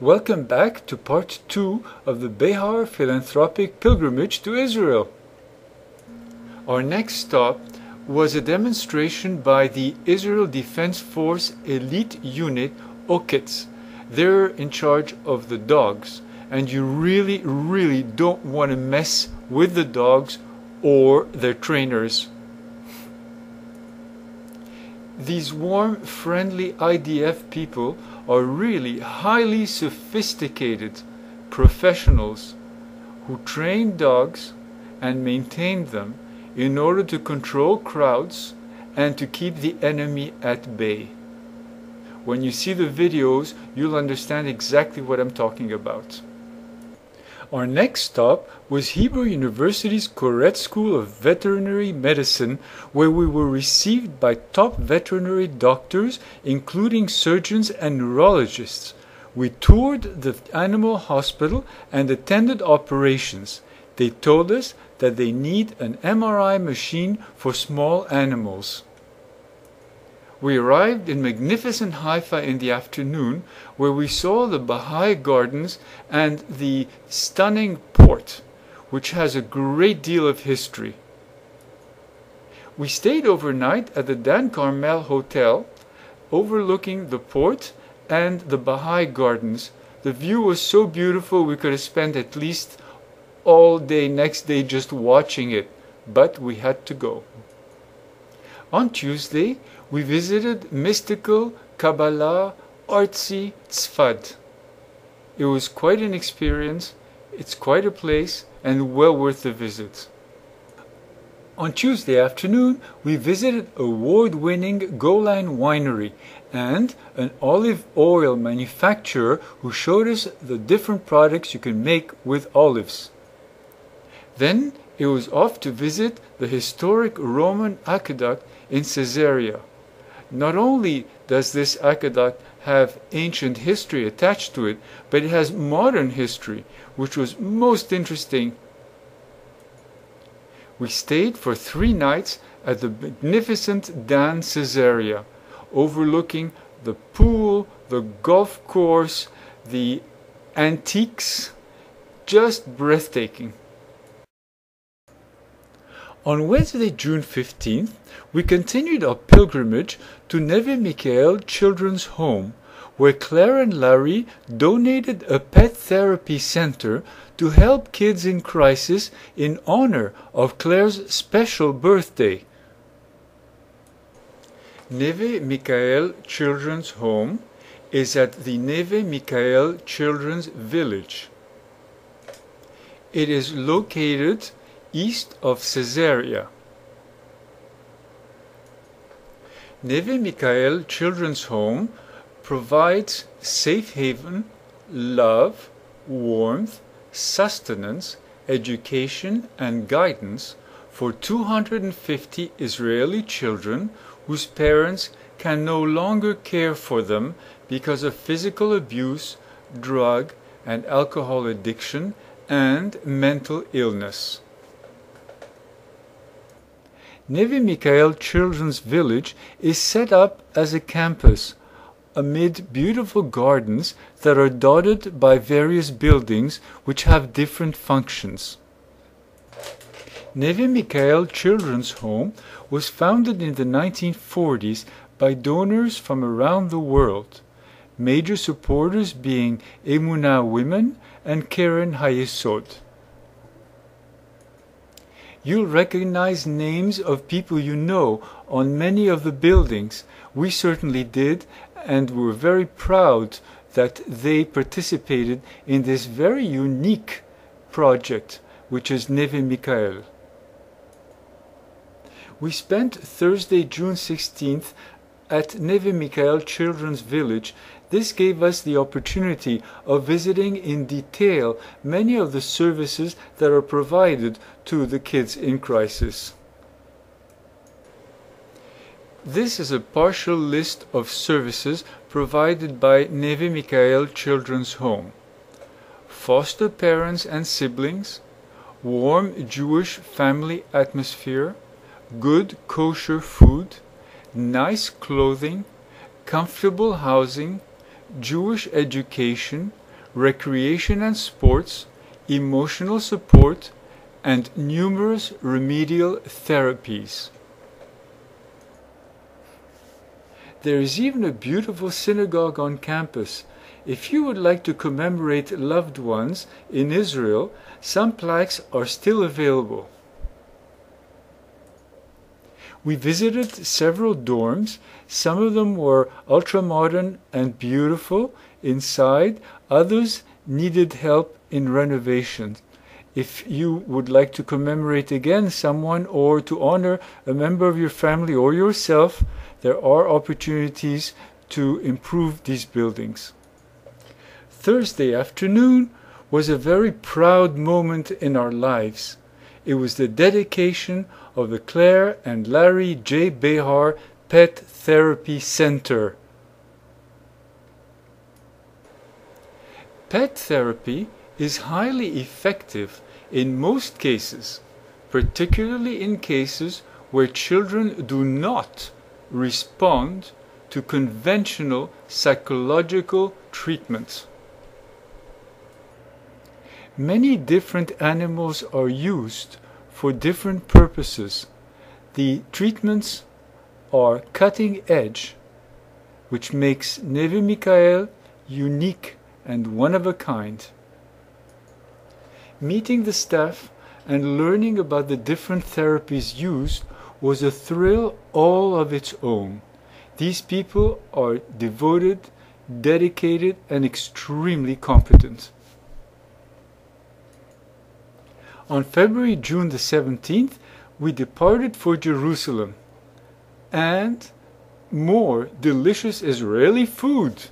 Welcome back to part 2 of the Behar philanthropic pilgrimage to Israel. Our next stop was a demonstration by the Israel Defense Force elite unit Oketz. They're in charge of the dogs, and you really don't want to mess with the dogs or their trainers. These warm, friendly IDF people are really highly sophisticated professionals who train dogs and maintain them in order to control crowds and to keep the enemy at bay. When you see the videos, you'll understand exactly what I'm talking about. Our next stop was Hebrew University's Koret School of Veterinary Medicine, where we were received by top veterinary doctors, including surgeons and neurologists. We toured the animal hospital and attended operations. They told us that they need an MRI machine for small animals. We arrived in magnificent Haifa in the afternoon, where we saw the Baha'i gardens and the stunning port, which has a great deal of history. We stayed overnight at the Dan Carmel Hotel, overlooking the port and the Baha'i gardens. The view was so beautiful we could have spent at least all day next day just watching it, but we had to go. On Tuesday, we visited mystical, Kabbalah, artsy Tzfad. It was quite an experience, it's quite a place, and well worth the visit. On Tuesday afternoon, we visited award-winning Golan Winery and an olive oil manufacturer who showed us the different products you can make with olives. Then it was off to visit the historic Roman aqueduct in Caesarea. Not only does this aqueduct have ancient history attached to it, but it has modern history, which was most interesting. We stayed for 3 nights at the magnificent Dan Caesarea, overlooking the pool, the golf course, the antiques, just breathtaking. On Wednesday, June 15th, we continued our pilgrimage to Neve Children's Home, where Claire and Larry donated a pet therapy center to help kids in crisis in honor of Claire's special birthday. Neve Children's Home is at the Neve Children's Village. It is located east of Caesarea. Neve Children's Home provides safe haven, love, warmth, sustenance, education, and guidance for 250 Israeli children whose parents can no longer care for them because of physical abuse, drug and alcohol addiction, and mental illness. Neve Children's Village is set up as a campus amid beautiful gardens that are dotted by various buildings which have different functions. Neve Children's Home was founded in the 1940s by donors from around the world, major supporters being Emunah Women and Keren Hayesod. You'll recognize names of people you know on many of the buildings. We certainly did, and we're very proud that they participated in this very unique project, which is Neve. We spent Thursday, June 16th at Neve Children's Village. This gave us the opportunity of visiting in detail many of the services that are provided to the kids in crisis. This is a partial list of services provided by Neve Children's Home. Foster parents and siblings, warm Jewish family atmosphere, good kosher food, nice clothing, comfortable housing, Jewish education, recreation and sports, emotional support, and numerous remedial therapies. There is even a beautiful synagogue on campus. If you would like to commemorate loved ones in Israel, some plaques are still available. We visited several dorms. Some of them were ultra-modern and beautiful inside. Others needed help in renovation. If you would like to commemorate again someone or to honor a member of your family or yourself, there are opportunities to improve these buildings. Thursday afternoon was a very proud moment in our lives. It was the dedication of the Claire and Larry J. Behar Pet Therapy Center. Pet therapy is highly effective in most cases, particularly in cases where children do not respond to conventional psychological treatments. Many different animals are used for different purposes. The treatments are cutting edge, which makes Neve unique and one of a kind. Meeting the staff and learning about the different therapies used was a thrill all of its own. These people are devoted, dedicated, and extremely competent. On June the 17th, we departed for Jerusalem, and more delicious Israeli food.